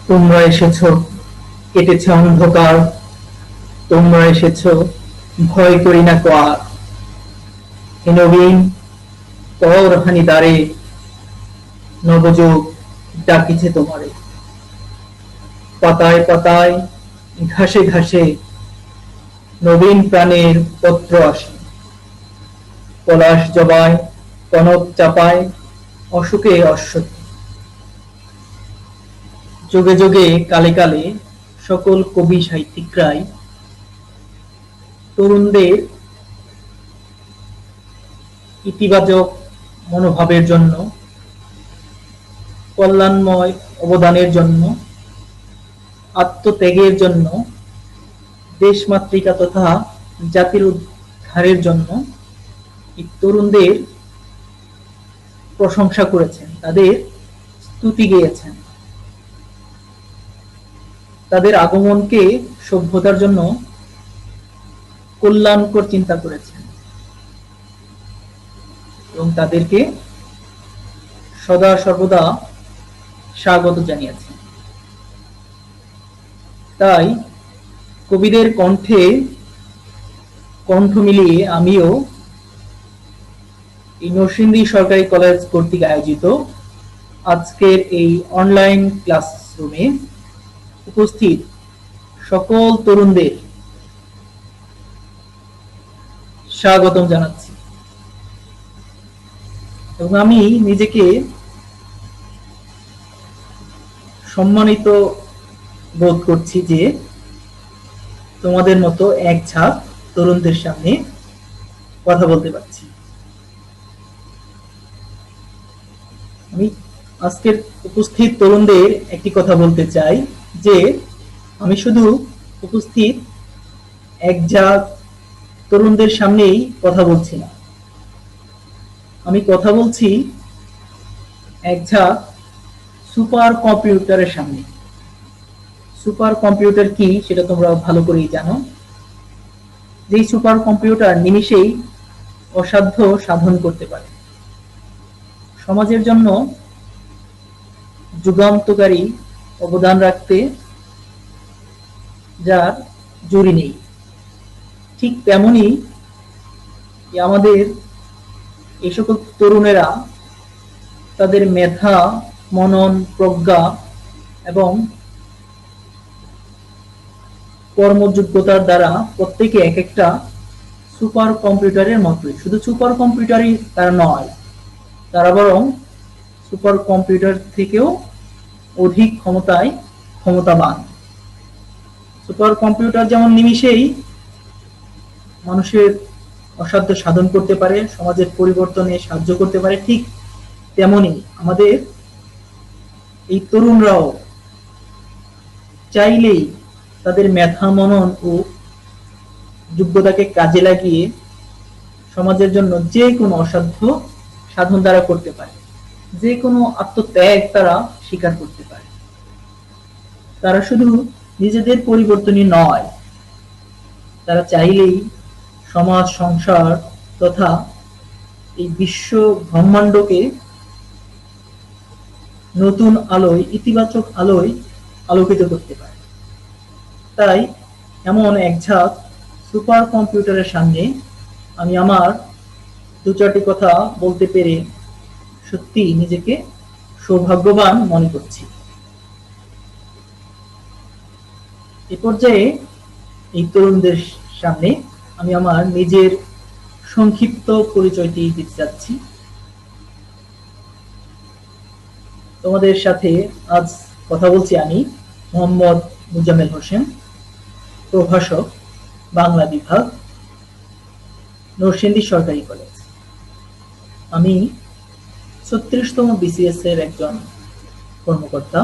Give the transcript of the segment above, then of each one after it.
তোমরা এসেছ, কেটেছে অন্ধকার, তোমরা এসেছ, ভয় করি না কো আর। হে নবীন, পরহানি দ্বারে, নবযুগ ডাকিছে তোমারে। পাতায় পাতায়, ঘাসে ঘাসে, নবীন প্রাণের পত্র আসে। পলাশ জবায়, কনক চাপায়, অশোকে অশ্বত্থ। যুগে যুগে কালে কালে সকল কবি সাহিত্যিকরাই তরুণদের ইতিবাচক মনোভাবের জন্য, কল্যাণময় অবদানের জন্য, আত্মত্যাগের জন্য, দেশমাতৃকা তথা জাতির উদ্ধারের জন্য এই তরুণদের প্রশংসা করেছেন, তাদের স্তুতি গেয়েছেন, তাদের আগমনকে সভ্যতার জন্য কল্যাণকর চিন্তা করেছেন এবং তাদেরকে সদা সর্বদা স্বাগত জানিয়েছেন। তাই কবিদের কণ্ঠে কণ্ঠ মিলিয়ে আমিও এই নরসিংদী সরকারি কলেজ কর্তৃক আয়োজিত আজকের এই অনলাইন ক্লাসরুমে উপস্থিত সকল তরুণদের স্বাগতম জানাচ্ছি এবং আমি নিজেকে সম্মানিত বোধ করছি যে তোমাদের মতো এক ঝাঁক তরুণদের সামনে কথা বলতে পারছি। আমি আজকের উপস্থিত তরুণদের একটি কথা বলতে চাই যে আমি শুধু উপস্থিত এক ঝাঁক তরুণদের সামনেই কথা বলছি না, আমি কথা বলছি এক ঝাঁক সুপার কম্পিউটারের সামনে। সুপার কম্পিউটার কি সেটা তোমরা ভালো করেই জানো। যেই সুপার কম্পিউটার নিমিষেই অসাধ্য সাধন করতে পারে, সমাজের জন্য যুগান্তকারী অবদান রাখতে যার জুড়ি নেই। ঠিক তেমনি আমাদের এই সকল তরুণেরা তাদের মেধা, মনন, প্রজ্ঞা এবং কর্মযোগ্যতার দ্বারা প্রত্যেকে এক একটা সুপার কম্পিউটারের মতোই। শুধু সুপার কম্পিউটারই তারা নয়, তারা বরং সুপার কম্পিউটার থেকেও অধিক ক্ষমতাবান। সুপার কম্পিউটার যেমন নিমিষেই মানুষের অসাধ্য সাধন করতে পারে, সমাজের পরিবর্তনে সাহায্য করতে পারে, ঠিক তেমনি আমাদের এই তরুণরাও চাইলেই তাদের মেধা, মনন ও যোগ্যতাকে কাজে লাগিয়ে সমাজের জন্য যে কোনো অসাধ্য সাধন তারা করতে পারে, যে কোনো আত্মত্যাগ তারা স্বীকার করতে পারে। তারা শুধু নিজেদের পরিবর্তনই নয়, তারা চাইলেই সমাজ, সংসার তথা এই বিশ্ব ব্রহ্মাণ্ডকে নতুন আলোয়, ইতিবাচক আলোয় আলোকিত করতে পারে। তাই এমন এক ঝাঁক সুপার কম্পিউটারের সামনে আমি আমার দু চারটি কথা বলতে পেরে সত্যি নিজেকে সৌভাগ্যবান মনে করছি। এ পর্যায়ে এই তরুণদের সামনে আমি আমার নিজের সংক্ষিপ্ত পরিচয়টি দিতে যাচ্ছি। তোমাদের সাথে আজ কথা বলছি আমি মোহাম্মদ মুজাম্মেল হোসেন, প্রভাষক, বাংলা বিভাগ, নরসিংদী সরকারি কলেজ। আমি ৩৬তম বিসিএস এর একজন কর্মকর্তা।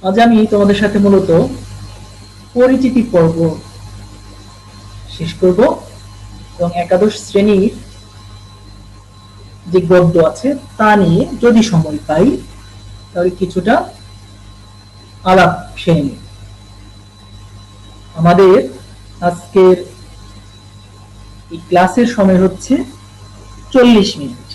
আজ আমি তোমাদের সাথে মূলত পরিচিতি পর্ব শেষ করব এবং একাদশ শ্রেণীর যে গদ্য আছে তা নিয়ে যদি সময় পাই তাহলে কিছুটা আলাপ সেরে নিই। আমাদের আজকের এই ক্লাসের সময় হচ্ছে 40 মিনিট।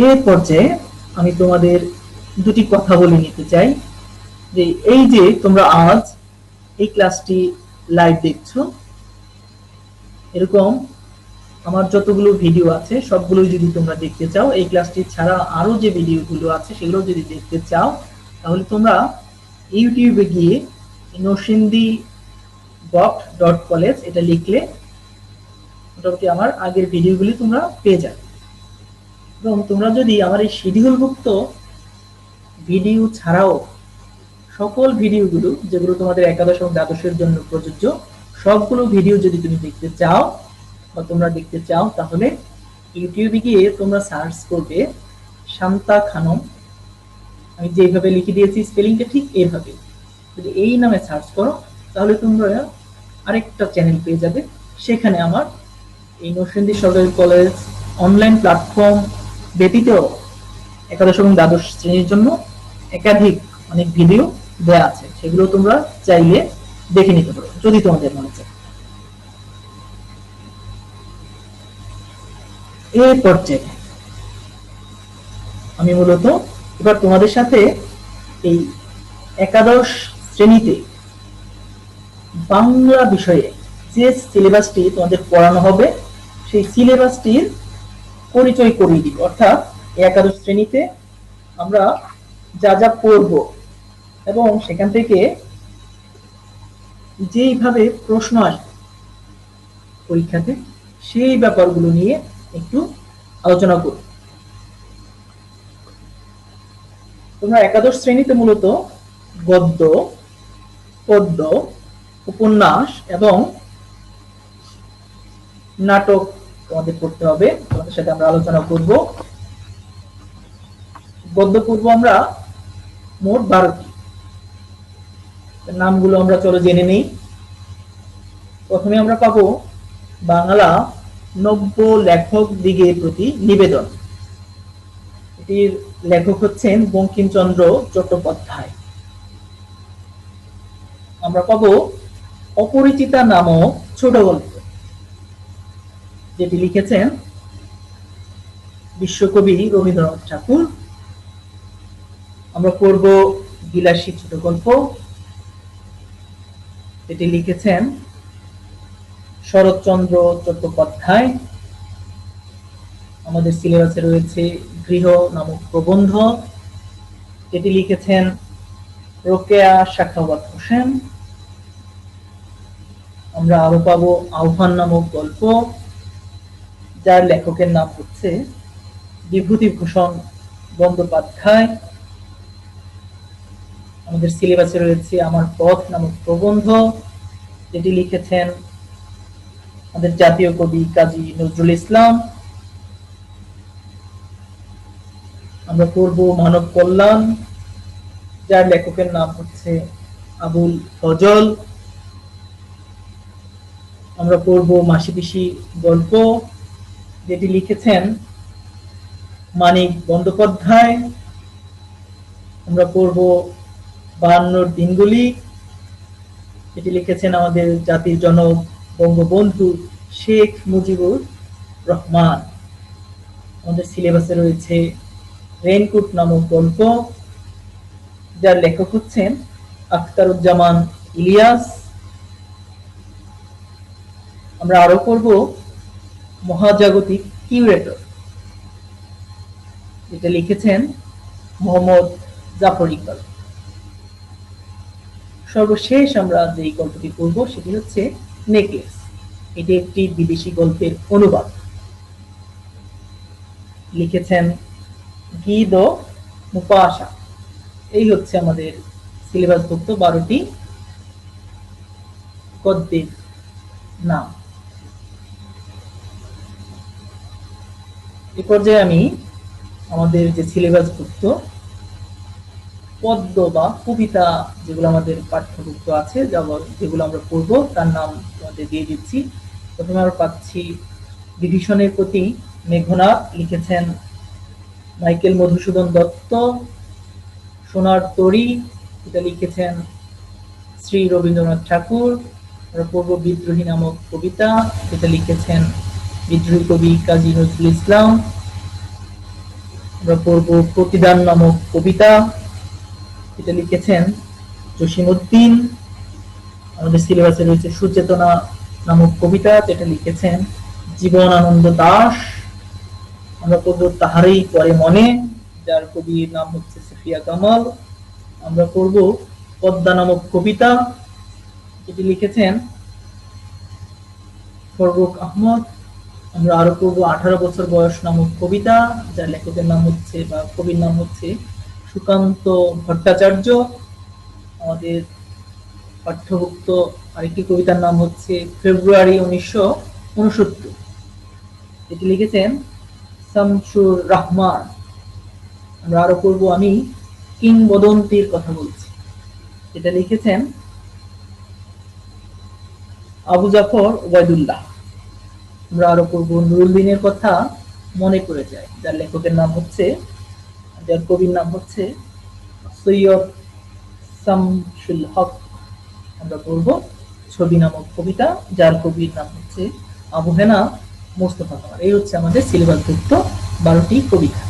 এই পর্যায়ে আমি তোমাদের দুটি কথা বলে নিতে চাই যে এই যে তোমরা আজ এই ক্লাসটি লাইভ দেখছো, এরকম আমার যতগুলো ভিডিও আছে সবগুলোই যদি তোমরা দেখতে চাও, এই ক্লাসটি ছাড়া আরো যে ভিডিওগুলো আছে সেগুলো যদি দেখতে চাও, তাহলে তোমরা ইউটিউবে গিয়ে নরসিংদী.কলেজ এটা লিখলে মোটামুটি আমার আগের ভিডিওগুলি তোমরা পেয়ে যাবে। এবং তোমরা যদি আমার এই শিডিউলভুক্ত ভিডিও ছাড়াও সকল ভিডিওগুলো যেগুলো তোমাদের একাদশ এবং দ্বাদশের জন্য প্রযোজ্য সবগুলো ভিডিও যদি তুমি দেখতে চাও বা তোমরা দেখতে চাও, তাহলে ইউটিউবে গিয়ে তোমরা সার্চ করবে শান্তা খানম। আমি যেভাবে লিখে দিয়েছি স্পেলিংটা ঠিক এইভাবে, যদি এই নামে সার্চ করো তাহলে তোমরা আরেকটা চ্যানেল পেয়ে যাবে। সেখানে আমার এই নরসিংদী সরকারি কলেজ অনলাইন প্ল্যাটফর্ম ব্যতীত একাদশ এবং দ্বাদশ শ্রেণীর জন্য একাধিক অনেক ভিডিও দেওয়া আছে, সেগুলো তোমরা চাইলে দেখে নিতে পারো যদি তোমাদের মনে চায়। এই পর্যায়ে আমি মূলত এবার তোমাদের সাথে এই একাদশ শ্রেণীতে বাংলা বিষয়ে যে সিলেবাসটি তোমাদের পড়ানো হবে সেই সিলেবাসটির পরিচয় করিয়ে দিব। অর্থাৎ একাদশ শ্রেণীতে আমরা যা যা পড়ব এবং সেখান থেকে যেইভাবে প্রশ্ন আসবে পরীক্ষাতে সেই ব্যাপারগুলো নিয়ে একটু আলোচনা করব। তোমরা একাদশ শ্রেণীতে মূলত গদ্য, পদ্য, উপন্যাস এবং নাটক তোমাদের পড়তে হবে। তোমাদের সাথে আমরা আলোচনা করব। গদ্য পড়ব আমরা মোট 12টি, নামগুলো আমরা চলো জেনে নেই। প্রথমে আমরা পাবো বাংলা নব্য লেখক দিগের প্রতি নিবেদন। এটির লেখক হচ্ছেন বঙ্কিমচন্দ্র চট্টোপাধ্যায়। আমরা পাবো অপরিচিতা নামক ছোট গল্প, যেটি লিখেছেন বিশ্বকবি রবীন্দ্রনাথ ঠাকুর। আমরা পড়ব বিলাসী ছোট গল্প, এটি লিখেছেন শরৎচন্দ্র চট্টোপাধ্যায়। আমাদের সিলেবাসে রয়েছে গৃহ নামক প্রবন্ধ, যেটি লিখেছেন রোকেয়া সাখাওয়াত হোসেন। আমরা আরো পাবো আহ্বান নামক গল্প, যার লেখকের নাম হচ্ছে বিভূতিভূষণ বন্দ্যোপাধ্যায়। আমাদের সিলেবাসে রয়েছে আমার পথ নামক প্রবন্ধ, যেটি লিখেছেন আমাদের জাতীয় কবি কাজী নজরুল ইসলাম। আমরা পড়ব মানব কল্যাণ, যার লেখকের নাম হচ্ছে আবুল ফজল। আমরা পড়ব মাসি পিসি গল্প, যেটি লিখেছেন মানিক বন্দ্যোপাধ্যায়। আমরা পড়ব 52 দিনগুলি, যেটি লিখেছেন আমাদের জাতির জনক বঙ্গবন্ধু শেখ মুজিবুর রহমান। আমাদের সিলেবাসে রয়েছে রেইনকোট নামক গল্প, যার লেখক হচ্ছেন আখতারুজ্জামান ইলিয়াস। আমরা আরো পড়ব মহাজাগতিক কিউরেটর, যেটা লিখেছেন মোহাম্মদ জাফর ইকবাল। সর্বশেষ আমরা যে গল্পটি পড়ব সেটি হচ্ছে নেকলেস। এটি একটি বিদেশি গল্পের অনুবাদ, লিখেছেন গিদো মুফাসা। এই হচ্ছে আমাদের সিলেবাসভুক্ত 12টি গদ্যের নাম। এ পর্যায়ে আমি আমাদের যে সিলেবাসভুক্ত পদ্য বা কবিতা যেগুলো আমাদের পাঠ্যভুক্ত আছে, যেগুলো আমরা পড়বো তার নাম তোমাদের দিয়ে দিচ্ছি। প্রথমে আমরা পাচ্ছি বিভীষণের প্রতি মেঘনাদ, লিখেছেন মাইকেল মধুসূদন দত্ত। সোনার তরী, এটা লিখেছেন শ্রী রবীন্দ্রনাথ ঠাকুর। আমরা পড়ব বিদ্রোহী নামক কবিতা, যেটা লিখেছেন বিদ্রোহী কবি কাজী নজরুল ইসলাম। আমরা পড়ব প্রতিদান নামক কবিতা। এটা লিখেছেন জসিমউদ্দিন। আমাদের সিলেবাসে রয়েছে সুচেতনা নামক কবিতা, যেটা লিখেছেন জীবনানন্দ দাশ। আমরা পড়ব তাহারই পরে মনে, যার কবির নাম হচ্ছে সুফিয়া কামাল। আমরা পড়ব পদ্মা নামক কবিতা, এটি লিখেছেন ফররুখ আহমদ। আমরা আরো পড়ব 18 বছর বয়স নামক কবিতা, যার লেখকের নাম হচ্ছে বা কবির নাম হচ্ছে সুকান্ত ভট্টাচার্য। আমাদের পাঠ্যভুক্ত আরেকটি কবিতার নাম হচ্ছে ফেব্রুয়ারি 1969, এটি লিখেছেন শামসুর রহমান। আমরা আরো পড়ব আমি কিংবদন্তির কথা বলছি, এটা লিখেছেন আবু জাফর ওবায়দুল্লাহ। আমরা আরো পড়ব নুরুদ্দিনের কথা মনে পড়ে যায়, যার লেখকের নাম হচ্ছে, যার কবির নাম হচ্ছে সৈয়দ শামসুল হক। আমরা পড়ব ছবি নামক কবিতা, যার কবির নাম হচ্ছে আবু হেনা মোস্তফা কামাল। এই হচ্ছে আমাদের সিলেবাসভুক্ত 12টি কবিতা।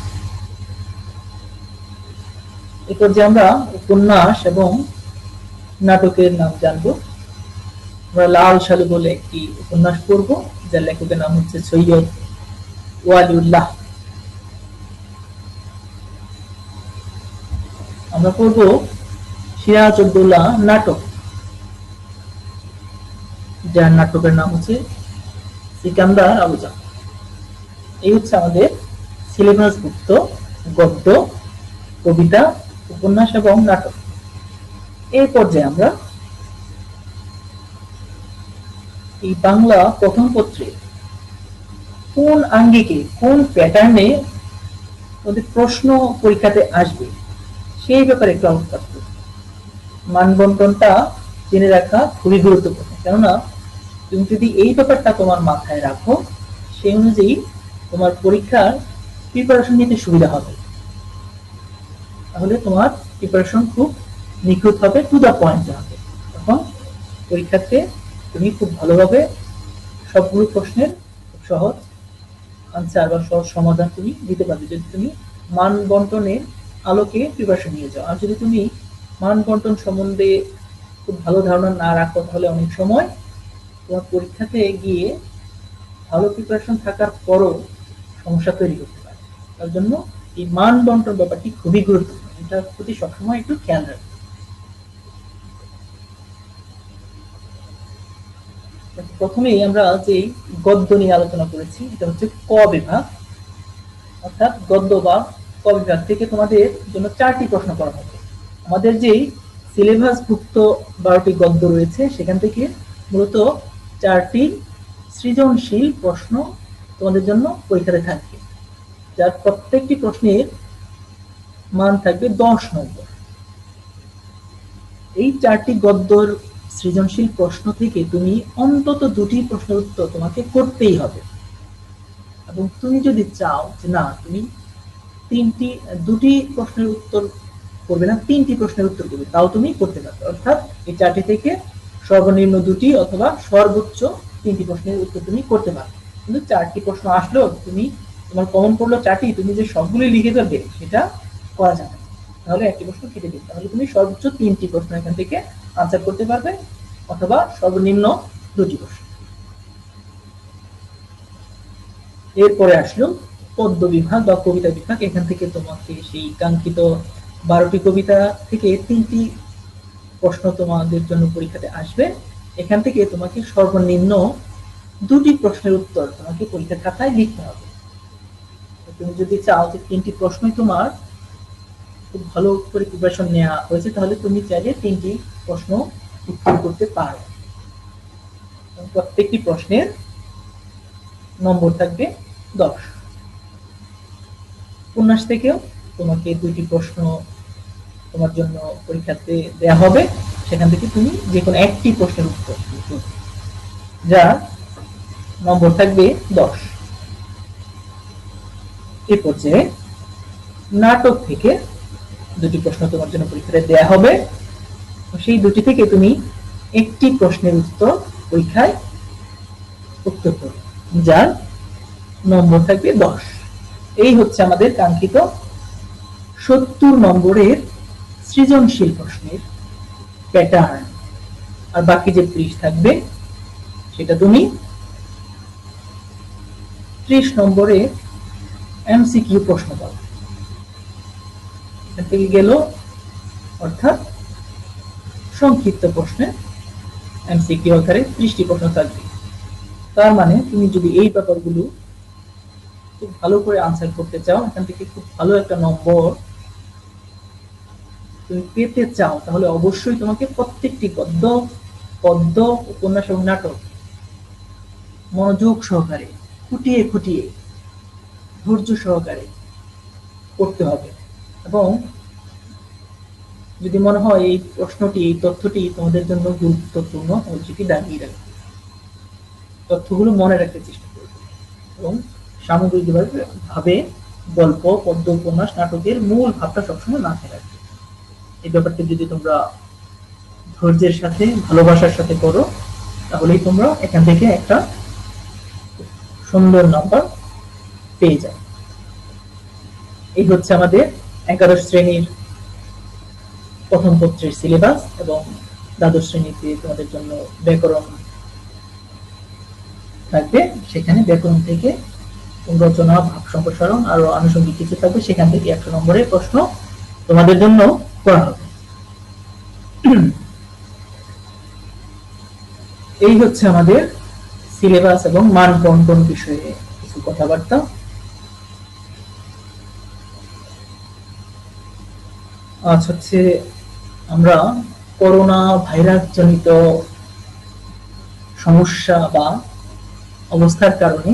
এরপর যে আমরা উপন্যাস এবং নাটকের নাম জানবো। আমরা লাল সালু বলে একটি উপন্যাস পড়ব, যার লেখকের নাম হচ্ছে সৈয়দ ওয়ালিউল্লাহ। আমরা পড়ব সিরাজউদ্দৌলা নাটক, যার নাটকের নাম হচ্ছে সিকান্দার আবু জাফর। এই হচ্ছে আমাদের সিলেবাসভুক্ত গদ্য, কবিতা, উপন্যাস এবং নাটক। এই পর্যায়ে আমরা এই বাংলা প্রথম পত্রে কোন আঙ্গিকে, কোন প্যাটার্নে ওদের প্রশ্ন পরীক্ষাতে আসবে সেই ব্যাপারে একটু আলোকপাত করব। মানবন্টনটা জেনে রাখা খুবই গুরুত্বপূর্ণ, কেননা তুমি যদি এই ব্যাপারটা তোমার মাথায় রাখো, সেই অনুযায়ী তোমার পরীক্ষার প্রিপারেশন নিতে সুবিধা হবে। তাহলে তোমার প্রিপারেশন খুব নিখুঁত হবে, টু দা পয়েন্ট হবে। তখন পরীক্ষাতে তুমি খুব ভালোভাবে সবগুলো প্রশ্নের খুব সহজ আনসার বা সহজ সমাধান তুমি দিতে পারবে, যদি তুমি মান বন্টনের আলোকে প্রিপারেশন নিয়ে যাও। আর যদি তুমি মান বন্টন সম্বন্ধে খুব ভালো ধারণা না রাখো, তাহলে অনেক সময় তোমার পরীক্ষাতে গিয়ে ভালো প্রিপারেশন থাকার পরও সমস্যা তৈরি করতে পারে। তার জন্য এই মান বন্টন ব্যাপারটি খুবই গুরুত্বপূর্ণ, এটার প্রতি সবসময় একটু খেয়াল রাখবে। প্রথমেই আমরা যে গদ্য নিয়ে আলোচনা করেছি, এটা হচ্ছে ক বিভাগ, অর্থাৎ গদ্য বা ক বিভাগ থেকে তোমাদের জন্য 4টি প্রশ্ন করা হবে। আমাদের যেই সিলেবাসভুক্ত 12টি গদ্য রয়েছে, সেখান থেকে মূলত 4টি সৃজনশীল প্রশ্ন তোমাদের জন্য পরীক্ষাতে থাকবে, যার প্রত্যেকটি প্রশ্নের মান থাকবে 10 নম্বর। এই 4টি গদ্যর সৃজনশীল প্রশ্ন থেকে তুমি অন্তত 2টি প্রশ্নের উত্তর তোমাকে করতেই হবে, এবং তুমি যদি চাও যে না তুমি 2টি প্রশ্নের উত্তর করবে না, 3টি প্রশ্নের উত্তর করবে, তাও তুমি করতে পারবে। অর্থাৎ এই 4টি থেকে সর্বনিম্ন 2টি অথবা সর্বোচ্চ 3টি প্রশ্নের উত্তর তুমি করতে পারবে। কিন্তু 4টি প্রশ্ন আসলেও তুমি, তোমার কমন পড়লো 4টি, তুমি যে সবগুলি লিখে ফেলবে সেটা করা যাবে না, তাহলে একটি প্রশ্ন কেটে দিবে। তাহলে তুমি সর্বোচ্চ 3টি প্রশ্ন এখান থেকে আনসার করতে পারবে, অথবা সর্বনিম্ন 2টি প্রশ্ন। এরপরে আসলো পদ্য বিভাগ বা কবিতা বিভাগ। এখান থেকে তোমাকে সেই কাঙ্ক্ষিত 12টি কবিতা থেকে 3টি প্রশ্ন তোমাদের জন্য পরীক্ষাতে আসবে। এখান থেকে তোমাকে সর্বনিম্ন 2টি প্রশ্নের উত্তর তোমাকে পরীক্ষার খাতায় লিখতে হবে। তুমি যদি চাও যে 3টি প্রশ্নই তোমার খুব ভালো করে প্রিপারেশন নেওয়া হয়েছে, তাহলে তুমি চাইলে 3টি প্রশ্ন উত্তর করতে পারো। প্রত্যেকটি প্রশ্নের নম্বর থাকবে 10। উপন্যাস থেকেও তোমাকে 2টি প্রশ্ন তোমার জন্য পরীক্ষাতে দেয়া হবে, সেখান থেকে তুমি যে কোনো একটি প্রশ্নের উত্তর, যার নম্বর থাকবে 10। এই পর্যায়ে নাটক থেকে 2টি প্রশ্ন তোমার জন্য পরীক্ষাতে দেয়া হবে, সেই 2টি থেকে তুমি একটি প্রশ্নের উত্তর পরীক্ষায় উত্তর করবে, যার নম্বর থাকবে 10। এই হচ্ছে আমাদের কাঙ্ক্ষিত 70 নম্বরের সৃজনশীল প্রশ্নের প্যাটার্ন। আর বাকি যে 30 থাকবে সেটা তুমি 30 নম্বরে এমসিকিউ প্রশ্ন পাবে। এখান থেকে গেল অর্থাৎ সংক্ষিপ্ত প্রশ্নে এমসিকিউ আকারে 30টি প্রশ্ন থাকবে। তার মানে তুমি যদি এই ব্যাপারগুলো খুব ভালো করে আনসার করতে চাও, এখান থেকে খুব ভালো একটা নম্বর তুমি পেতে চাও, তাহলে অবশ্যই তোমাকে প্রত্যেকটি পদ্য উপন্যাস এবং নাটক মনোযোগ সহকারে খুঁটিয়ে খুঁটিয়ে ধৈর্য সহকারে করতে হবে। এবং যদি মনে হয় এই প্রশ্নটি এই তথ্যটি তোমাদের জন্য গুরুত্বপূর্ণ, সেটি দাগিয়ে রাখবে, তথ্যগুলো মনে রাখতে চেষ্টা করবে এবং সামগ্রিকভাবে গল্প, পদ্য, উপন্যাস, নাটকের মূল ভাবটা সবসময় মাথায় রাখবে। এই ব্যাপারটা যদি তোমরা ধৈর্যের সাথে ভালোবাসার সাথে করো, তাহলেই তোমরা এখান থেকে একটা সুন্দর নাম্বার পেয়ে যাবে। এই হচ্ছে আমাদের 11 শ্রেণীর প্রথম পত্রের সিলেবাস এবং দ্বাদশ শ্রেণীতে তোমাদের জন্য ব্যাকরণ থাকবে। সেখানে ব্যাকরণ থেকে রচনা, ভাব সম্প্রসারণ আরো আনুষঙ্গিক কিছু থাকবে, সেখান থেকে 100 নম্বরের প্রশ্ন তোমাদের জন্য করা হবে। এই হচ্ছে আমাদের সিলেবাস এবং মান বন্টন বিষয়ে কিছু কথাবার্তা। আজ হচ্ছে আমরা করোনা ভাইরাস জনিত সমস্যা বা অবস্থার কারণে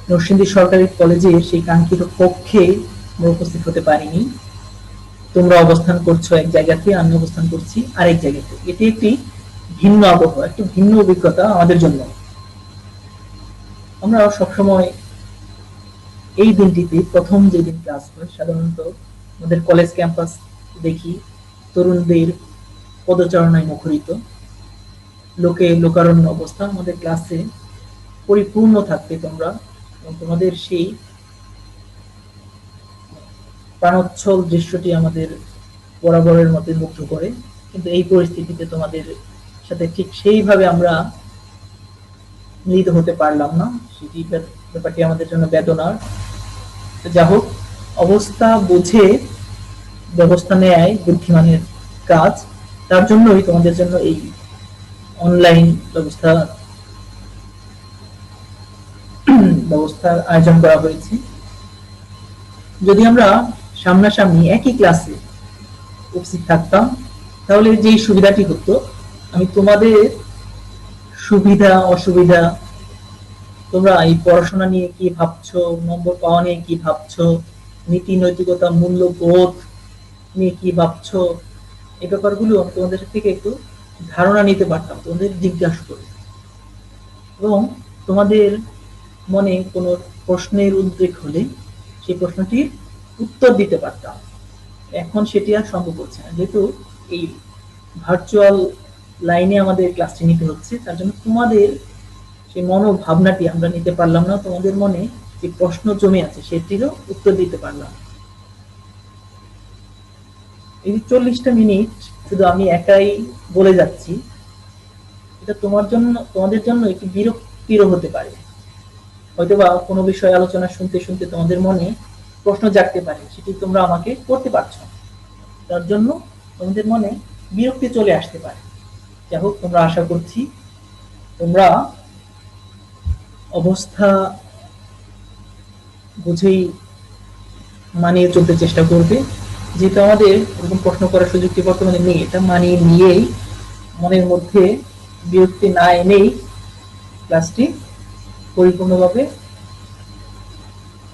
নরসিংদী সরকারি কলেজে সেই কাঙ্ক্ষিত কক্ষে উপস্থিত হতে পারিনি। তোমরা অবস্থান করছো এক জায়গাতে, আমি অবস্থান করছি আরেক জায়গাতে। এটি একটি ভিন্ন আবহাওয়া, একটি ভিন্ন অভিজ্ঞতা আমাদের জন্য। আমরা সবসময় এই দিনটিতে প্রথম যেদিন ক্লাস হয়, সাধারণত আমাদের কলেজ ক্যাম্পাস দেখি তরুণদের পদচারণায় মুখরিত, লোকে লোকারণ্য অবস্থা। আমাদের ক্লাসে পরিপূর্ণ থাকতে তোমরা এবং তোমাদের সেই প্রাণোচ্ছল দৃশ্যটি আমাদের বরাবরের মধ্যে মুগ্ধ করে। কিন্তু এই পরিস্থিতিতে তোমাদের সাথে ঠিক সেইভাবে আমরা মিলিত হতে পারলাম না, সেটি ব্যাপারটি আমাদের জন্য বেদনার। যা হোক, অবস্থা বুঝে ব্যবস্থা নেয় বুদ্ধিমানের কাজ। তার জন্যই তোমাদের জন্য এই অনলাইন ব্যবস্থার আয়োজন করা হয়েছে। যদি আমরা সামনাসামনি একই ক্লাসে উপস্থিত থাকতাম, তাহলে যে সুবিধাটি হতো, আমি তোমাদের সুবিধা অসুবিধা, তোমরা এই পড়াশোনা নিয়ে কি ভাবছো, নম্বর পাওয়া নিয়ে কি ভাবছো, নীতি নৈতিকতা মূল্যবোধ নিয়ে কি ভাবছো, এই ব্যাপারগুলো তোমাদের থেকে একটু ধারণা নিতে পারতাম, তোমাদের জিজ্ঞাসা করে। এবং তোমাদের মনে কোনো প্রশ্নের উদ্রেক হলে সেই প্রশ্নটির উত্তর দিতে পারতাম। এখন সেটি আর সম্ভব হচ্ছে না, যেহেতু এই ভার্চুয়াল লাইনে আমাদের ক্লাসটি নিতে হচ্ছে। তার জন্য তোমাদের সেই মনোভাবনাটি আমরা নিতে পারলাম না, তোমাদের মনে যে প্রশ্ন জমে আছে সেটিরও উত্তর দিতে পারলাম। এই 40টা মিনিট শুধু আমি একাই বলে যাচ্ছি, এটা তোমাদের জন্য একটু বিরক্তিরও হতে পারে। হয়তোবা কোনো বিষয় আলোচনা শুনতে শুনতে তোমাদের মনে প্রশ্ন জাগতে পারে, সেটি তোমরা আমাকে করতে পারছো, তার জন্য তোমাদের মনে বিরক্তি চলে আসতে পারে। যাই হোক, তোমরা আশা করছি তোমরা অবস্থা বুঝেই মানিয়ে চলতে চেষ্টা করবে। যেহেতু আমাদের এরকম প্রশ্ন করার সুযোগটি বর্তমানে নেই, এটা মানিয়ে নিয়েই মনের মধ্যে বিরক্তি না এনেই ক্লাসটি পরিপূর্ণভাবে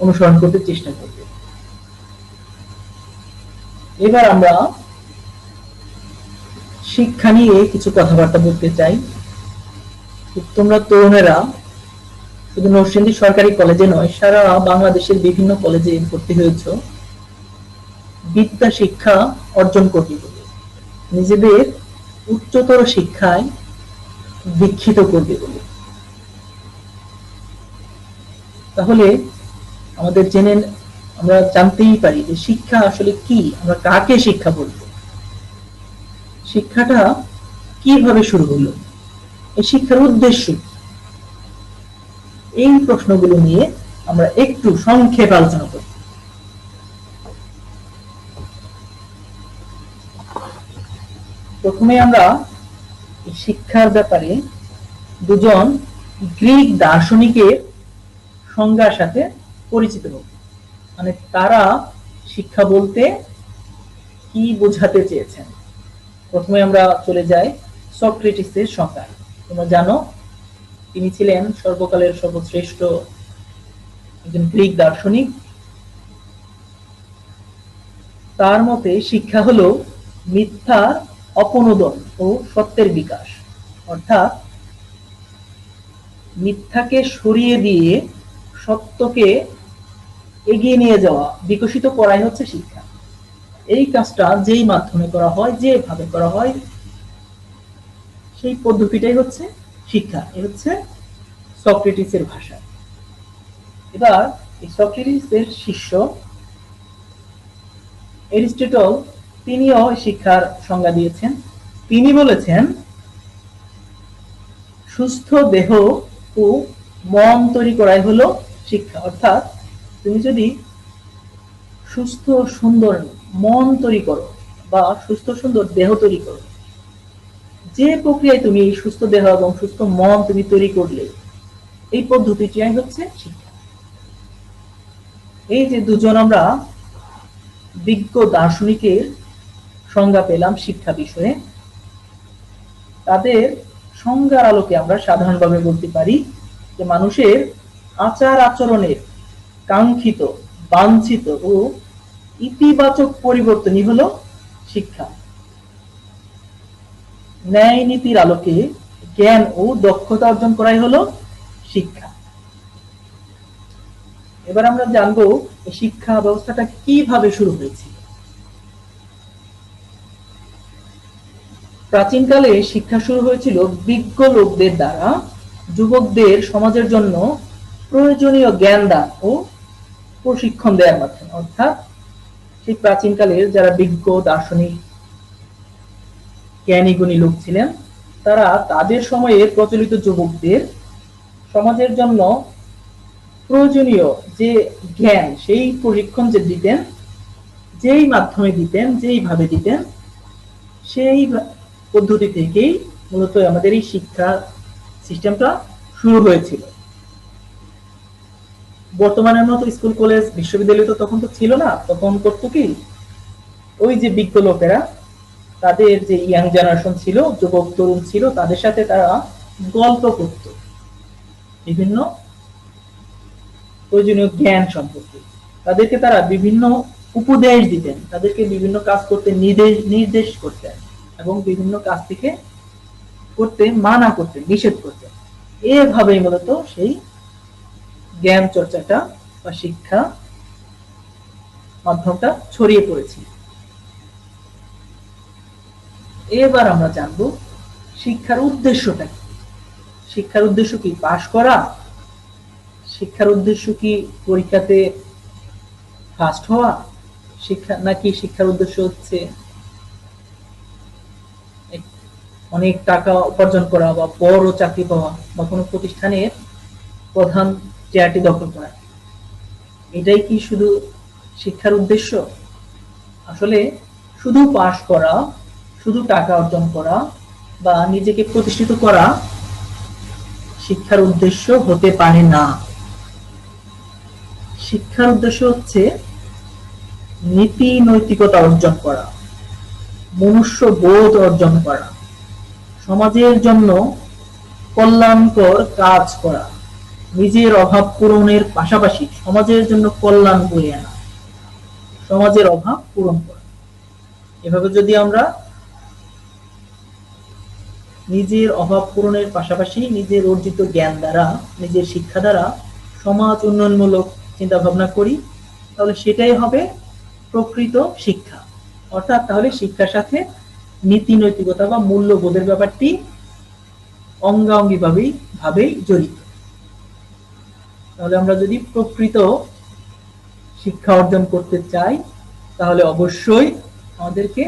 অনুসরণ করতে চেষ্টা করবে। এবার আমরা শিক্ষা নিয়ে কিছু কথাবার্তা বলতে চাই। তোমরা তরুণেরা শুধু নরসিংদী সরকারি কলেজে নয়, সারা বাংলাদেশের বিভিন্ন কলেজে ভর্তি হয়েছে বিদ্যা শিক্ষা অর্জন করতে বলে, নিজেদের উচ্চতর শিক্ষায় দীক্ষিত করবে বলে। তাহলে আমাদের আমরা জানতেই পারি যে শিক্ষা আসলে কি, আমরা কাকে শিক্ষা বলবো, শিক্ষাটা কিভাবে শুরু হলো, এই শিক্ষার উদ্দেশ্য, এই প্রশ্নগুলো নিয়ে আমরা একটু সংক্ষেপে আলোচনা করব। প্রথমে আমরা শিক্ষার ব্যাপারে দুজন গ্রিক দার্শনিকের সংজ্ঞার সাথে পরিচিত হব, মানে তারা শিক্ষা বলতে কি বোঝাতে চেয়েছেন। প্রথমে আমরা চলে যাই সক্রেটিসের সংজ্ঞা। তোমরা জানো তিনি ছিলেন সর্বকালের সর্বশ্রেষ্ঠ একজন গ্রিক দার্শনিক। তার মতে শিক্ষা হলো মিথ্যার অপনোদন ও সত্যের বিকাশ, অর্থাৎ মিথ্যাকে সরিয়ে দিয়ে সত্যকে এগিয়ে নিয়ে যাওয়া, বিকশিত করাই হচ্ছে শিক্ষা। এই কাজটা যেই মাধ্যমে করা হয়, যেভাবে করা হয়, সেই পদ্ধতিটাই হচ্ছে শিক্ষা। এ হচ্ছে সক্রেটিসের ভাষা। এবার এই সক্রেটিসের শিষ্য এরিস্টটল তিনিও শিক্ষার সংজ্ঞা দিয়েছেন। তিনি বলেছেন সুস্থ দেহ ও মন তৈরি করাই হলো শিক্ষা, অর্থাৎ তুমি যদি সুস্থ সুন্দর মন তৈরি করো বা সুস্থ সুন্দর দেহ তৈরি করো, যে প্রক্রিয়ায় তুমি সুস্থ দেহ এবং সুস্থ মন তুমি তৈরি করলে, এই পদ্ধতিটাই হচ্ছে শিক্ষা। এই যে দুজন আমরা বিজ্ঞ দার্শনিকের সংজ্ঞা পেলাম শিক্ষা বিষয়ে, তাদের সংজ্ঞার আলোকে আমরা সাধারণভাবে বলতে পারি যে মানুষের আচার আচরণের কাঙ্ক্ষিত, বাঞ্ছিত ও ইতিবাচক পরিবর্তনই হলো শিক্ষা। ন্যায় নীতির আলোকে জ্ঞান ও দক্ষতা অর্জন করাই হলো শিক্ষা। এবার আমরা জানবো শিক্ষা ব্যবস্থাটা কিভাবে শুরু হয়েছিল। প্রাচীনকালে শিক্ষা শুরু হয়েছিল বিজ্ঞ লোকদের দ্বারা যুবকদের সমাজের জন্য প্রয়োজনীয় জ্ঞান দান ও প্রশিক্ষণ দেওয়ার মাধ্যমে। অর্থাৎ সেই প্রাচীনকালের যারা বিজ্ঞ দার্শনিক জ্ঞানী গুণী লোক ছিলেন, তারা তাদের সময়ে প্রচলিত যুবকদের সমাজের জন্য প্রয়োজনীয় যে জ্ঞান, সেই প্রশিক্ষণ যে দিতেন, যেই মাধ্যমে দিতেন, যেইভাবে দিতেন, সেই পদ্ধতি থেকেই মূলত আমাদের এই শিক্ষা সিস্টেমটা শুরু হয়েছিল। বর্তমানের মতো স্কুল কলেজ বিশ্ববিদ্যালয় তো তখন তো ছিল না। তখন করতো কি, ওই যে বিজ্ঞ লোকেরা, তাদের যে ইয়াং জেনারেশন ছিল, যুবক তরুণ ছিল, তাদের সাথে তারা গল্প করত বিভিন্ন প্রয়োজনীয় জ্ঞান সম্পর্কে। তাদেরকে তারা বিভিন্ন উপদেশ দিতেন, তাদেরকে বিভিন্ন কাজ করতে নির্দেশ করতেন এবং বিভিন্ন কাজ থেকে করতে মানা করতেন, নিষেধ করতেন। এভাবেই মূলত সেই জ্ঞান চর্চাটা বা শিক্ষা মাধ্যমটা ছড়িয়ে পড়েছে। এবার আমরা জানব শিক্ষার উদ্দেশ্যটা কি। শিক্ষার উদ্দেশ্য কি পাশ করা? শিক্ষার উদ্দেশ্য কি পরীক্ষাতে ফার্স্ট হওয়া? নাকি শিক্ষার উদ্দেশ্য হচ্ছে অনেক টাকা উপার্জন করা বা বড় চাকরি পাওয়া বা কোনো প্রতিষ্ঠানের প্রধান চেয়ারটি দখল করা? এটাই কি শুধু শিক্ষার উদ্দেশ্য? আসলে শুধু পাশ করা, শুধু টাকা অর্জন করা বা নিজেকে প্রতিষ্ঠিত করা শিক্ষার উদ্দেশ্য হতে পারে না। শিক্ষার উদ্দেশ্য হচ্ছে নীতি নৈতিকতা অর্জন করা, মনুষ্য বোধ অর্জন করা, সমাজের জন্য কল্যাণকর কাজ করা, নিজের অভাব পূরণের পাশাপাশি সমাজের জন্য কল্যাণ বয়ে আনা, সমাজের অভাব পূরণ করা। এভাবে যদি আমরা নিজের অভাব পূরণের পাশাপাশি নিজের অর্জিত জ্ঞান দ্বারা, নিজের শিক্ষা দ্বারা সমাজ উন্নয়নমূলক চিন্তা ভাবনা করি, তাহলে সেটাই হবে প্রকৃত শিক্ষা। অর্থাৎ তাহলে শিক্ষার সাথে নীতি নৈতিকতা বা মূল্যবোধের ব্যাপারটি অঙ্গাঙ্গি ভাবেই জড়িত। তাহলে আমরা যদি প্রকৃত শিক্ষা অর্জন করতে চাই তাহলে অবশ্যই আমাদেরকে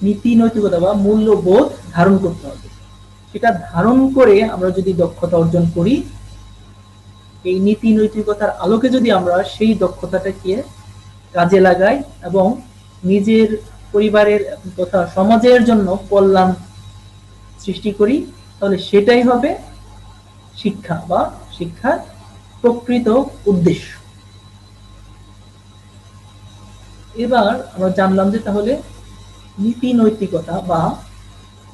নীতি নৈতিকতা বা মূল্যবোধ ধারণ করতে হবে। সেটা ধারণ করে আমরা যদি দক্ষতা অর্জন করি, এই নীতি নৈতিকতার আলোকে যদি আমরা সেই দক্ষতাটাকে কাজে লাগাই এবং নিজের পরিবারের তথা সমাজের জন্য কল্যাণ সৃষ্টি করি, তাহলে সেটাই হবে শিক্ষা বা শিক্ষার প্রকৃত উদ্দেশ্য। এবার আমরা জানলাম যে তাহলে নীতি নৈতিকতা বা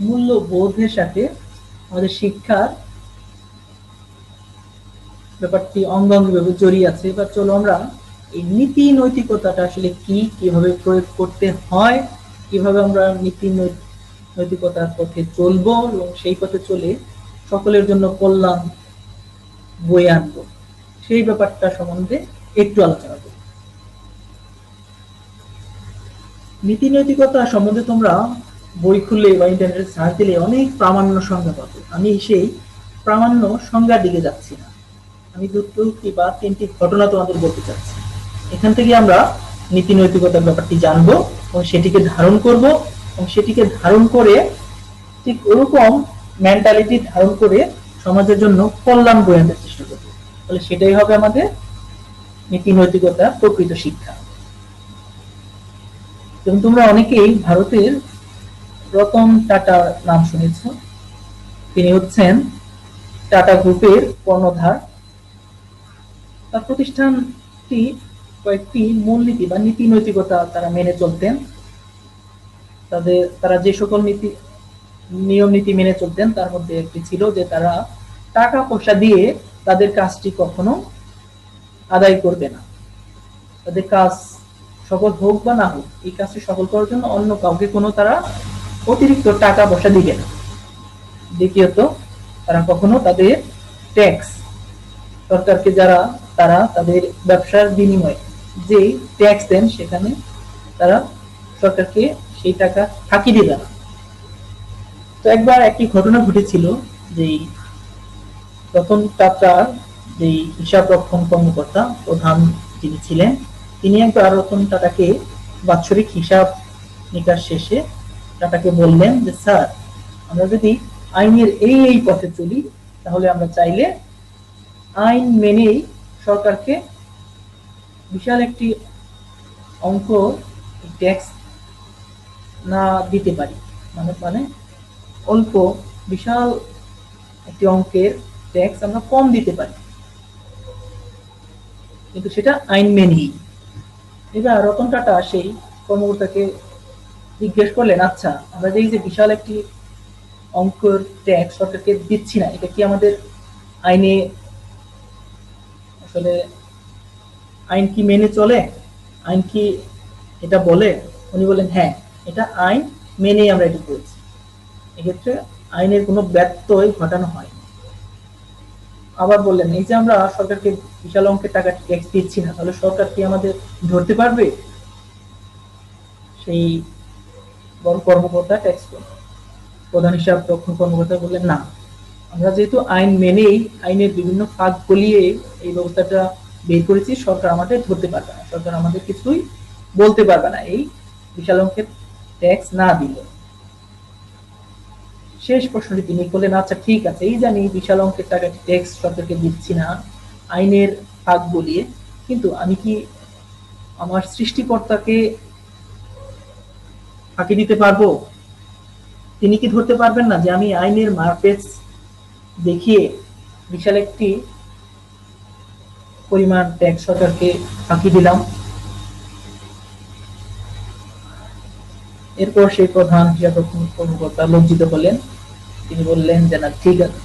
মূল্যবোধের সাথে আমাদের শিক্ষার ব্যাপারটি অঙ্গাঙ্গিভাবে জড়িয়ে আছে। এবার চলো আমরা এই নীতি নৈতিকতাটা আসলে কি, কিভাবে প্রয়োগ করতে হয়, কিভাবে আমরা নীতি নৈতিকতার পথে চলবো এবং সেই পথে চলে সকলের জন্য কল্যাণ বয়ে আনবো, সেই ব্যাপারটা সম্বন্ধে একটু আলোচনা করি। নীতি নৈতিকতা সম্বন্ধে তোমরা বই খুললে বা ইন্টারনেটে সার্চ দিলে অনেক প্রামাণ্য সংজ্ঞা পাবে। আমি সেই প্রামাণ্য সংজ্ঞার দিকে যাচ্ছি না, আমি দুটো বা তিনটি ঘটনা তোমাদের বলতে চাচ্ছি। এখান থেকে আমরা নীতি নৈতিকতার ব্যাপারটি জানবো এবং সেটিকে ধারণ করব এবং সেটিকে ধারণ করে ঠিক ওরকম মেন্টালিটি ধারণ করে সমাজের জন্য কল্যাণ বয়ে আনতে চেষ্টা করব। তাহলে সেটাই হবে আমাদের নীতি নৈতিকতা প্রকৃত শিক্ষা। এবং তোমরা অনেকেই ভারতের রতন টাটার নাম শুনেছ। তিনি হচ্ছেন টাটা গ্রুপের কর্ণধার। তার প্রতিষ্ঠানটি কয়েকটি মূলনীতি বা নীতি নৈতিকতা তারা মেনে চলতেন। তারা যে সকল নিয়ম নীতি মেনে চলতেন তার মধ্যে একটি ছিল যে তারা টাকা পয়সা দিয়ে তাদের কাজটি কখনো আদায় করবে না। তাদের কাজ সফল হোক বা না হোক, এই কাজটি সফল করার জন্য অন্য কাউকে কোনো তারা অতিরিক্ত টাকা পয়সা দিবে না। দ্বিতীয়ত, তারা কখনো তাদের ট্যাক্স সরকারকে তারা তাদের ব্যবসার বিনিময়ে যে ট্যাক্স দেন সেখানে তারা সরকারকে সেই টাকা ফাঁকি দিবে না। তো একবার একটি ঘটনা ঘটেছিল যে রতন টাটার যে হিসাব রক্ষণ কর্মকর্তা প্রধান যিনি ছিলেন, তিনি একবার রতন টাটাকে বাৎসরিক হিসাব নিকাশ শেষে টাটাকে বললেন যে স্যার, আমরা যদি আইনের এই পথে চলি তাহলে আমরা চাইলে আইন মেনেই সরকারকে বিশাল একটি অঙ্ক ট্যাক্স না দিতে পারি, মানে অল্প বিশাল একটি অঙ্কের ট্যাক্স আমরা কম দিতে পারি, কিন্তু সেটা আইন মেনেই। এবার রতন টাটা সেই কর্মকর্তাকে জিজ্ঞেস করলেন, আচ্ছা আমরা যে বিশাল একটি অঙ্কের ট্যাক্স সরকারকে দিচ্ছি না, এটা কি আমাদের আইনে আসলে আইন কি মেনে চলে, আইন কি এটা বলে? উনি বলেন হ্যাঁ, এটা আইন মেনেই আমরা এটা করেছি, এক্ষেত্রে আইনের কোনো ব্যত্যয় ঘটানো হয়। আবার বললেন, এই যে আমরা সরকারকে বিশাল অঙ্কের টাকা ট্যাক্স দিচ্ছি না, তাহলে সরকার কি আমাদের ধরতে পারবে? সেই বড় কর্মকর্তা ট্যাক্স প্রধান হিসাব রক্ষণ কর্মকর্তা বললেন, না, আমরা যেহেতু আইন মেনেই আইনের বিভিন্ন ফাঁক গলিয়ে এই ব্যবস্থাটা বের করেছি, সরকার আমাদের ধরতে পারবে না, সরকার আমাদের কিছুই বলতে পারবে না এই বিশাল অঙ্কের ট্যাক্স না দিলে। শেষ প্রশ্নটি তিনি করলেন, আচ্ছা ঠিক আছে, এই জানি বিশাল অঙ্কের টাকা ট্যাক্স সরকারকে দিচ্ছি না আইনের ফাঁক গলিয়ে, কিন্তু আমি কি আমার সৃষ্টিকর্তাকে ফাঁকি দিতে পারবো? তিনি কি ধরতে পারবেন না যে আমি আইনের মারপেচ দেখিয়ে বিশাল একটি পরিমাণ ট্যাক্স সরকারকে ফাঁকি দিলাম? এরপর সেই প্রধান হিসাব রক্ষণ কর্মকর্তা লজ্জিত হলেন। তিনি বললেন যে না, ঠিক আছে,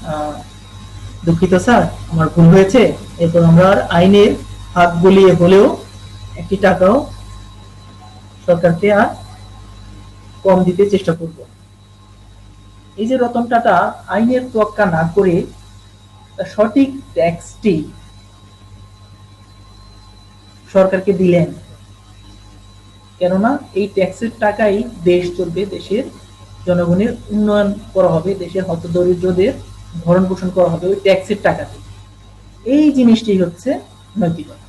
দুঃখিত স্যার, আমার ভুল হয়েছে, এরপর আমরা আর আইনের হাত গলিয়ে হলেও একটি টাকাও সরকারকে আর কম দিতে চেষ্টা করব। এই যে রতন টাটা আইনের তোয়াক্কা না করে সঠিক ট্যাক্সটি সরকারকে দিলেন, কেননা এই ট্যাক্সের টাকাই দেশ চলবে, দেশের জনগণের উন্নয়ন করা হবে, দেশের হতদরিদ্রদের ভরণ পোষণ করা হবে ওই ট্যাক্সের টাকাতে। এই জিনিসটি হচ্ছে নৈতিকতা।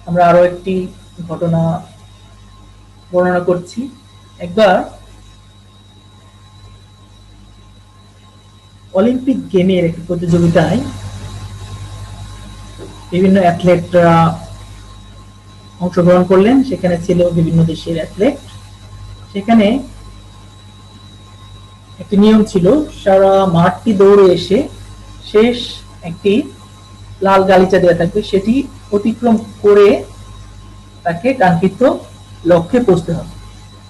আমরা আরো একটি ঘটনা বর্ণনা করছি। একবার অলিম্পিক গেমের একটি প্রতিযোগিতায় বিভিন্ন অ্যাথলেটরা অংশগ্রহণ করলেন। সেখানে ছিল বিভিন্ন দেশের অ্যাথলেট। সেখানে একটি নিয়ম ছিল, সারা মাঠটি দৌড়ে এসে শেষ একটি লাল গালিচা দেওয়া থাকবে, সেটি অতিক্রম করে তাকে কাঙ্ক্ষিত লক্ষ্যে পৌঁছতে হবে।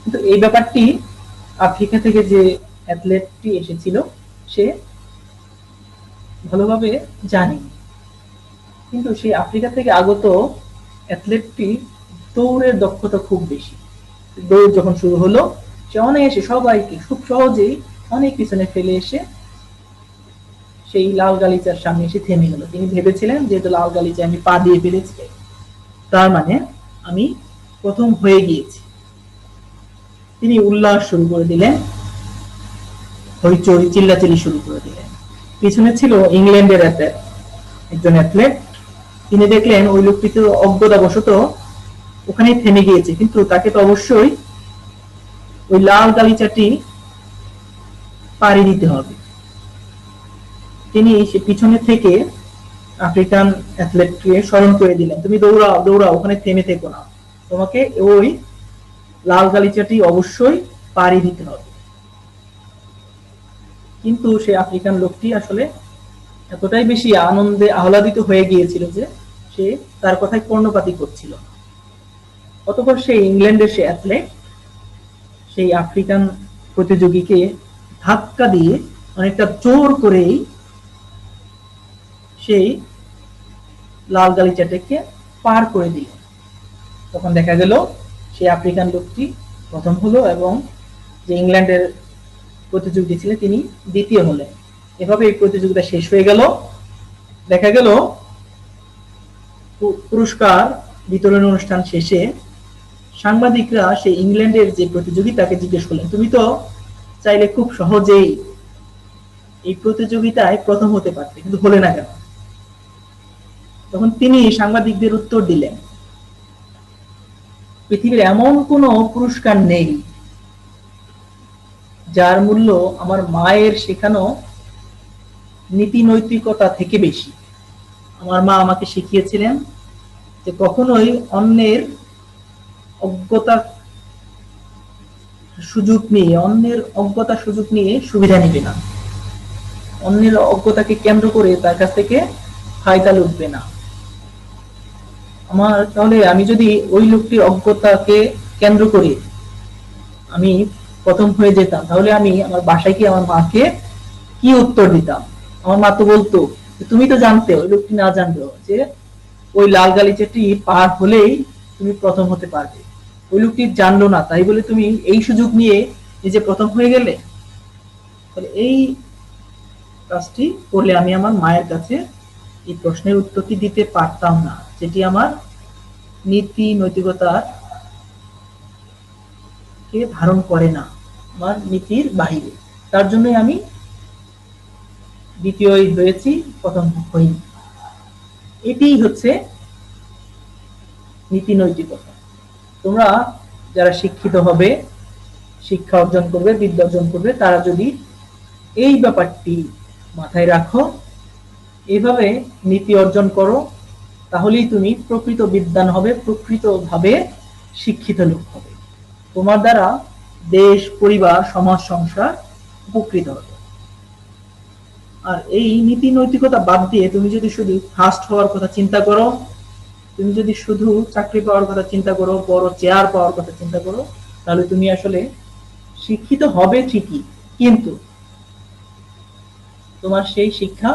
কিন্তু এই ব্যাপারটি আফ্রিকা থেকে যে অ্যাথলেটটি এসেছিল সে ভালোভাবে জানে। কিন্তু সেই আফ্রিকা থেকে আগত অ্যাথলেটটি দৌড়ের দক্ষতা খুব বেশি। দৌড় যখন শুরু হলো, সে অনায়াসে সবাইকে খুব সহজেই অনেক পিছনে ফেলে এসে সেই লাল গালিচার সামনে এসে থেমে গেল। তিনি ভেবেছিলেন যেহেতু লাল গালিচায় আমি পা দিয়ে ফেলেছি, তার মানে আমি প্রথম হয়ে গিয়েছি। তিনি উল্লাস শুরু করে দিলেন, হইচই চিল্লাচিল্লি শুরু করে দিলেন। পিছনে ছিল ইংল্যান্ডের একজন অ্যাথলেট। তিনি দেখলেন ওই লোকটি তো অজ্ঞতাবশত ওখানেই থেমে গিয়েছে, কিন্তু তাকে তো অবশ্যই ওই লাল গালিচাটি পাড়ি দিতে হবে। তিনি পিছনে থেকে আফ্রিকান অ্যাথলেটকে স্মরণ করে দিলেন, তুমি দৌড়াও দৌড়াও, ওখানে থেমে থেকো না, তোমাকে ওই লাল গালিচাটি অবশ্যই পাড়ি দিতে হবে। কিন্তু সেই আফ্রিকান লোকটি আসলে এতটাই বেশি আনন্দে আহ্লাদিত হয়ে গিয়েছিল যে সে তার কথায় কর্ণপাতই করছিল। অতঃপর সেই ইংল্যান্ডের সে অ্যাথলেট সেই আফ্রিকান প্রতিযোগীকে ধাক্কা দিয়ে অনেকটা জোর করেই সেই লাল গালিচাটাকে পার করে দিল। তখন দেখা গেল সেই আফ্রিকান লোকটি প্রথম হলো এবং যে ইংল্যান্ডের প্রতিযোগী ছিলেন তিনি দ্বিতীয় হলেন। এভাবে এই প্রতিযোগিতা শেষ হয়ে গেল। দেখা গেল পুরস্কার বিতরণ অনুষ্ঠান শেষে সাংবাদিকরা সেই ইংল্যান্ডের যে প্রতিযোগী তাকে জিজ্ঞেস করলেন, তুমি তো চাইলে খুব সহজেই এই প্রতিযোগিতায় প্রথম হতে পারতে, কিন্তু হলে না কেন? তখন তিনি সাংবাদিকদের উত্তর দিলেন, পৃথিবীর এমন কোন পুরস্কার নেই যার মূল্য আমার মায়ের শেখানো নীতি নৈতিকতা থেকে বেশি। আমার মা আমাকে শিখিয়েছিলেন যে কখনোই অন্যের অজ্ঞতা সুযোগ নিয়ে সুবিধা নিবে না, অন্যের অজ্ঞতাকে কেন্দ্র করে তার কাছ থেকে ফায়দা লুটবে না। তাহলে আমি যদি ওই লোকটির অজ্ঞতাকে কেন্দ্র করে আমি প্রথম হয়ে যেতাম, তাহলে আমি আমার বাসায় কি আমার মাকে কি উত্তর দিতাম? আমার মা তো বলতো, তুমি তো জানতে, ওই লোকটি না জানলেও, যে ওই লাল গালিচাটি পার হলেই তুমি প্রথম হতে পারবে। ওই লোকটি জানলো না, তাই বলে তুমি এই সুযোগ নিয়ে নিজে প্রথম হয়ে গেলে। তাহলে এই কাজটি করলে আমি আমার মায়ের কাছে এই প্রশ্নের উত্তরটি দিতে পারতাম না, যেটি আমার নীতি নৈতিকতার কে ধারণ করে না, আমার নীতির বাহিরে। তার জন্যই আমি দ্বিতীয় হয়েছি, প্রথম হইনি। এটিই হচ্ছে নীতি নৈতিকতা। তোমরা যারা শিক্ষিত হবে, শিক্ষা অর্জন করবে, বিদ্যা অর্জন করবে, তারা যদি এই ব্যাপারটি মাথায় রাখো, এইভাবে নীতি অর্জন করো, তাহলেই তুমি প্রকৃত বিদ্বান হবে, প্রকৃতভাবে শিক্ষিত লোক হবে। তোমার দ্বারা দেশ, পরিবার, সমাজ, সংসার উপকৃত হবে। আর এই নীতি নৈতিকতা বাদ দিয়ে তুমি যদি শুধু ফার্স্ট হওয়ার কথা চিন্তা করো, তুমি যদি শুধু চাকরি পাওয়ার কথা চিন্তা করো, বড় চেয়ার পাওয়ার কথা চিন্তা করো, তাহলে তুমি আসলে শিক্ষিত হবে ঠিকই, কিন্তু তোমার সেই শিক্ষা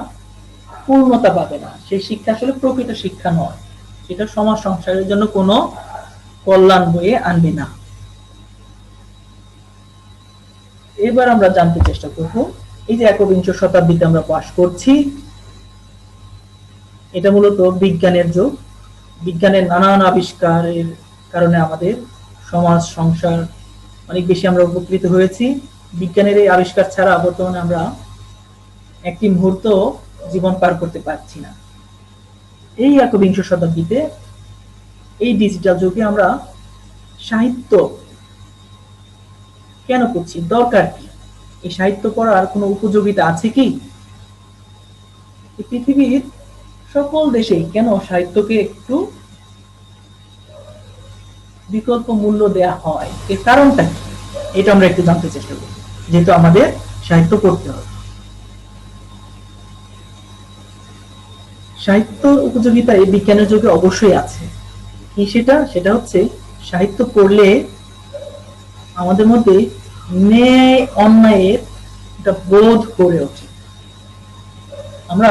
পূর্ণতা পাবে না। সেই শিক্ষা আসলে প্রকৃত শিক্ষা নয়, সেটা সমাজ সংসারের জন্য কোনো কল্যাণ বয়ে আনবে না। এবার আমরা জানতে চেষ্টা করব, এই যে একবিংশ শতাব্দীতে আমরা বাস করছি, এটা মূলত বিজ্ঞানের যুগ। বিজ্ঞানের নানান আবিষ্কারের কারণে আমাদের সমাজ সংসার অনেক বেশি আমরা উপকৃত হয়েছি। বিজ্ঞানের এই আবিষ্কার ছাড়া বর্তমানে আমরা একটি মুহূর্ত জীবন পার করতে পারছি না। এই একবিংশ শতাব্দীতে এই ডিজিটাল যুগে আমরা সাহিত্য কেন পড়ছি, দরকার কি, এই সাহিত্য পড়ার কোনো উপযোগিতা আছে কি? পৃথিবীর সকল দেশেই কেন সাহিত্যকে একটু বিকল্প মূল্য দেয়া হয়, এর কারণটা কি, এটা আমরা একটু জানতে চেষ্টা করি, যেহেতু আমাদের সাহিত্য পড়তে হবে। সাহিত্য উপযোগিতা এই বিজ্ঞানের যুগে অবশ্যই আছে। কি সেটা? সেটা হচ্ছে সাহিত্য পড়লে আমাদের মধ্যে ন্যায় অন্যায়ের একটা বোধ গড়ে ওঠে, আমরা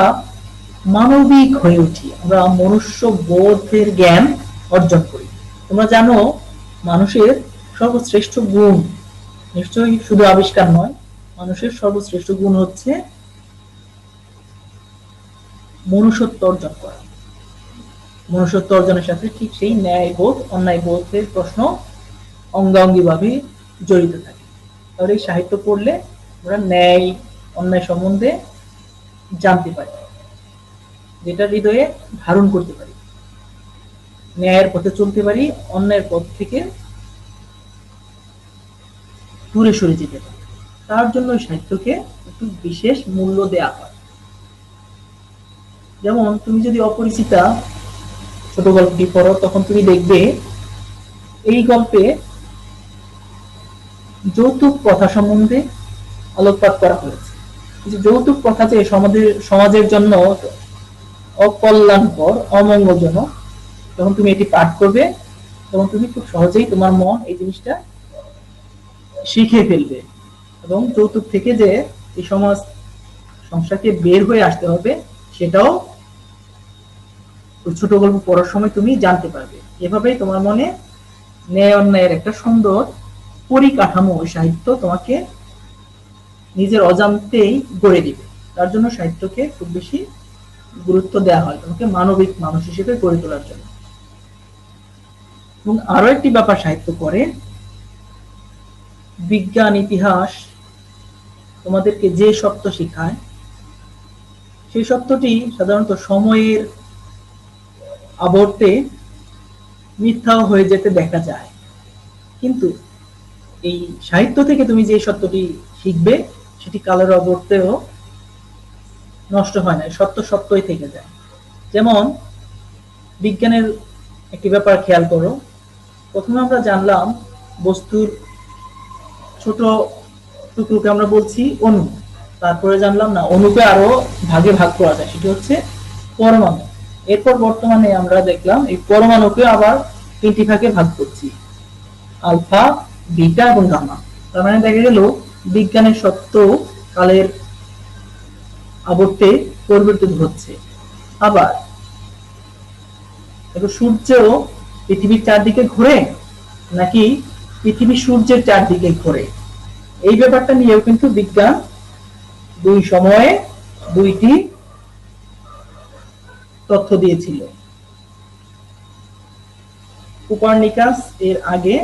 মানবিক হয়ে উঠি, আমরা মনুষ্য বোধের জ্ঞান অর্জন করি। তোমরা জানো মানুষের সর্বশ্রেষ্ঠ গুণ নিশ্চয়ই শুধু আবিষ্কার নয়, মানুষের সর্বশ্রেষ্ঠ গুণ হচ্ছে মনুষ্যত্ব অর্জন করা। মনুষ্যত্ব অর্জনের সাথে ঠিক সেই ন্যায় বোধ অন্যায় বোধের প্রশ্ন অঙ্গাঙ্গি ভাবে জড়িত থাকে। তাহলে এই সাহিত্য পড়লে আমরা ন্যায় অন্যায় সম্বন্ধে জানতে পারি, যেটা হৃদয়ে ধারণ করতে পারি, ন্যায়ের পথে চলতে পারি, অন্যায়ের পথ থেকে দূরে সরে যেতে পারি। তার জন্য সাহিত্যকে একটু বিশেষ মূল্য দেয়া হয়। যেমন তুমি যদি অপরিচিতা ছোট গল্পটি পড়ো, তখন তুমি দেখবে এই গল্পে যৌতুক প্রথা সম্বন্ধে আলোকপাত করা হয়েছে। যৌতুক প্রথা যে সমাজের জন্য অকল্যাণকর, অমঙ্গলজনক, যখন তুমি এটি পাঠ করবে তখন তুমি খুব সহজেই তোমার মন এই জিনিসটা শিখে ফেলবে, এবং যৌতুক থেকে যে এই সমাজ সংসারকে বের হয়ে আসতে হবে সেটাও ছোট গল্প পড়ার সময় তুমি জানতে পারবে। এভাবেই তোমার মনে ন্যায় অন্যায়ের একটা সুন্দর পরিকাঠামো সাহিত্য তোমাকে নিজের অজান্তেই গড়ে দিবে। তার জন্য সাহিত্যকে খুব বেশি গুরুত্ব দেওয়া হয়, তোমাকে মানবিক মানুষ হিসেবে গড়ে তোলার জন্য। এবং আরো একটি ব্যাপার সাহিত্য করে, বিজ্ঞান ইতিহাস তোমাদেরকে যে সত্য শিখায় সেই সত্যটি সাধারণত সময়ের আবর্তে মিথ্যাও হয়ে যেতে দেখা যায়, কিন্তু এই সাহিত্য থেকে তুমি যে সত্যটি শিখবে সেটি কালের আবর্তেও নষ্ট হয় না, সত্য সত্যই থেকে যায়। যেমন বিজ্ঞানের একটি ব্যাপার খেয়াল করো, প্রথমে আমরা জানলাম বস্তুর ছোট টুকরোকে আমরা বলছি অণু, তারপরে জানলাম না অণুকে আরো ভাগে ভাগ করা যায়, সেটি হচ্ছে পরমাণু। এরপর বর্তমানে আমরা দেখলাম এই পরমাণুকে আবার 3টি ভাগে ভাগ করছি, আলফা, বিটা এবং গামা। তার মানে দেখা গেল বিজ্ঞানের সত্য কালের আবর্তে পরিবর্তিত হচ্ছে। আবার সূর্য পৃথিবীর চারদিকে ঘোরে নাকি পৃথিবী সূর্যের চারদিকে ঘোরে, এই ব্যাপারটা নিয়েও কিন্তু বিজ্ঞান দুই সময়ে দুইটি তথ্য দিয়েছিল। কোপারনিকাস এর আগে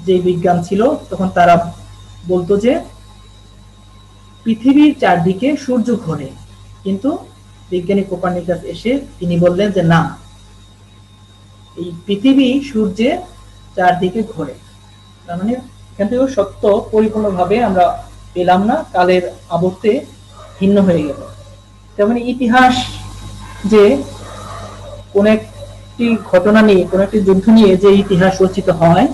যে বিজ্ঞান ছিল তখন তারা বলতো যে পৃথিবীর চারদিকে সূর্য ঘোরে, কিন্তু বিজ্ঞানী কোপারনিকাস এসে তিনি বললেন যে না, এই পৃথিবী সূর্যের চারদিকে ঘোরে। তার মানে এখান থেকে সত্য পরিপূর্ণভাবে আমরা পেলাম না, কালের আবর্তে ভিন্ন হয়ে গেল। তেমনি ইতিহাস যে কোন একটি ঘটনা নিয়ে, কোন একটি যুদ্ধ নিয়ে যে ইতিহাস রচিত হয়,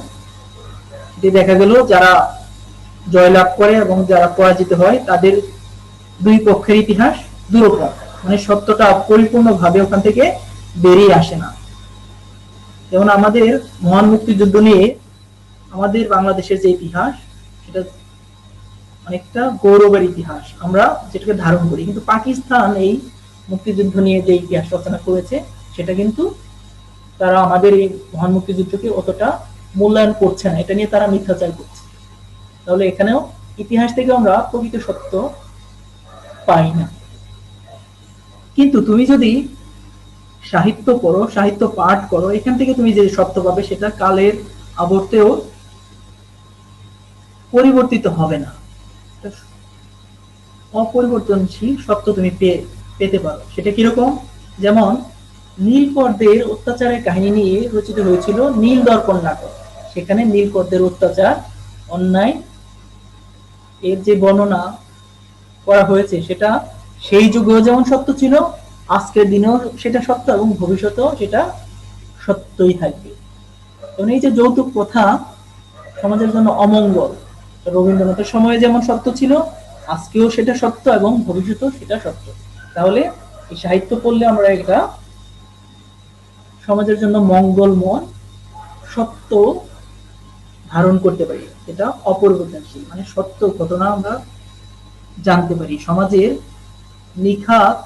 যে দেখা গেল যারা জয়লাভ করে এবং যারা পরাজিত হয় তাদের দুই পক্ষের ইতিহাস দুরকম, মানে সত্যটা পরিপূর্ণভাবে ওখান থেকে বেরিয়ে আসে না। যেমন আমাদের মহান মুক্তিযুদ্ধ নিয়ে আমাদের বাংলাদেশের যে ইতিহাস সেটা অনেকটা গৌরবের ইতিহাস, আমরা যেটাকে ধারণ করি, কিন্তু পাকিস্তান এই মুক্তিযুদ্ধ নিয়ে যে ইতিহাস রচনা করেছে সেটা কিন্তু তারা আমাদের এই মহান মুক্তিযুদ্ধকে অতটা মূল্যায়ন করছে না, এটা নিয়ে তারা মিথ্যাচার করছে। তাহলে এখানেও ইতিহাস থেকে আমরা প্রকৃত সত্য পাই না। কিন্তু তুমি যদি সাহিত্য পড়ো, সাহিত্য পাঠ করো, এখান থেকে তুমি যে সত্য পাবে সেটা কালের আবর্তেও পরিবর্তিত হবে না, অপরিবর্তনশীল সত্য তুমি পেতে পারো। সেটা কিরকম? যেমন নীলকরদের অত্যাচারের কাহিনী নিয়ে রচিত হয়েছিল নীল দর্পণ নাটক। সেখানে নীলকরদের অত্যাচার, অন্যায় এর যে বর্ণনা করা হয়েছে সেটা সেই যুগেও যেমন সত্য ছিল, আজকের দিনেও সেটা সত্য এবং ভবিষ্যতেও সেটা সত্যই থাকবে। এবং এই যে যৌতুক প্রথা সমাজের জন্য অমঙ্গল, রবীন্দ্রনাথের সময়ে যেমন সত্য ছিল, আজকেও সেটা সত্য এবং ভবিষ্যতেও সেটা সত্য। তাহলে এই সাহিত্য পড়লে আমরা এটা সমাজের জন্য মঙ্গলময় সত্য ধারণ করতে পারি। এটা অপরিবর্তনশীল, মানে সত্য ঘটনা আমরা জানতে পারি। সমাজের নিখাত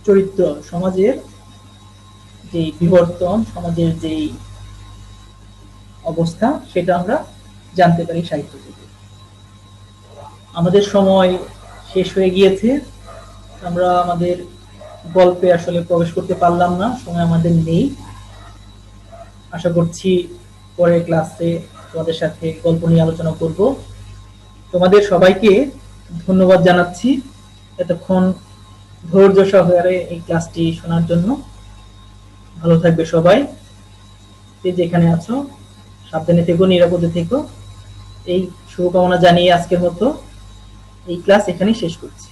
চরিত্র, সমাজের যে বিবর্তন, সমাজের যে অবস্থা, সেটা আমরা জানতে পারি সাহিত্য থেকে। আমাদের সময় শেষ হয়ে গিয়েছে, আমরা আমাদের গল্পে আসলে প্রবেশ করতে পারলাম না, সময় আমাদের নেই। আশা করছি পরের ক্লাসে তোমাদের সাথে গল্প নিয়ে আলোচনা করব। তোমাদের সবাইকে ধন্যবাদ জানাচ্ছি এতক্ষণ ধৈর্য সহকারে এই ক্লাসটি শোনার জন্য। ভালো থাকবে সবাই, যে যেখানে আছো সাবধানে থেকো, নিরাপদে থেকো। এই শুভকামনা জানিয়ে আজকের মতো এই ক্লাস এখানেই শেষ করছি।